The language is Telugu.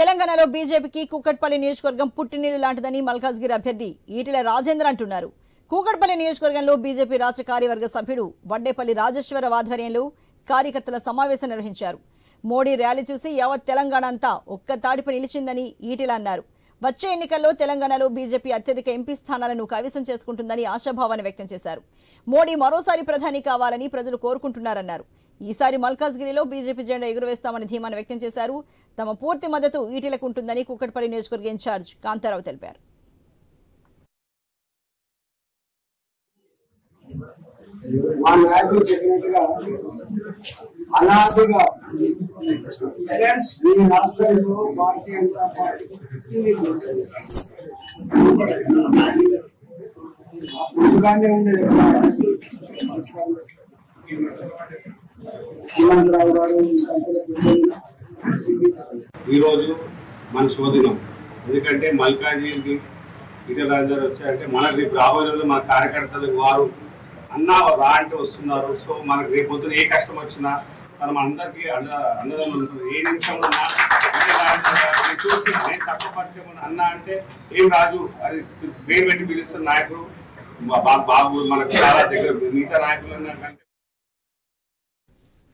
తెలంగాణలో బీజేపీకి కూకట్పల్లి నియోజకవర్గం పుట్టినీరు లాంటిదని మల్కాజ్గిరి అభ్యర్థి ఈటెల రాజేంద్ర అంటున్నారు. కూకట్పల్లి నియోజకవర్గంలో బీజేపీ రాష్ట్ర కార్యవర్గ సభ్యుడు వడ్డేపల్లి రాజేశ్వరరావు ఆధ్వర్యంలో కార్యకర్తల సమావేశం నిర్వహించారు. మోడీ ర్యాలీ చూసి యావత్ తెలంగాణ అంతా ఒక్క తాడిపై నిలిచిందని ఈటెల అన్నారు. వచ్చే ఎన్నికల్లో తెలంగాణలో బీజేపీ అత్యధిక ఎంపీ స్థానాలను కైవసం చేసుకుంటుందని ఆశాభావాన్ని వ్యక్తం చేశారు. మోడీ మరోసారి ప్రధాని కావాలని ప్రజలు కోరుకుంటున్నారన్నారు. ఈసారి మల్కాజ్గిరిలో బీజేపీ జెండా ఎగురవేస్తామని ధీమాను వ్యక్తం చేశారు. తమ పూర్తి మద్దతు ఈటెలకు ఉంటుందని కూకట్పల్లి నియోజకవర్గ ఇన్ఛార్జ్ కాంతారావు తెలిపారు. మా నాయకులు చెప్పినట్టుగా అనాదిగా ఈ రాష్ట్రంలో భారతీయ జనతా పార్టీ ముందుగానే ఉండేది. హనుమంతరావు గారు ఈరోజు మన శోధనం, ఎందుకంటే మల్కాజ్గిరికి ఈటెల రాజేందర్ వచ్చారంటే మనకు రేపు రాబోయే రోజు మన కార్యకర్తలకు వారు అన్నా రా అంటే వస్తున్నారు. సో మనకు రేపు పొద్దున ఏ కష్టం వచ్చినా తను మనందరికీ అన్నదమ్ములు ఉంటుంది. ఏ నిమిషంలో ఉన్నా చూసి నేను తక్కువ పరిచయం అన్నా అంటే ఏం రాజు అది పేరు పెట్టి పిలుస్తున్న నాయకుడు బాబు మనకు చాలా దగ్గర మిగతా నాయకులు కంటే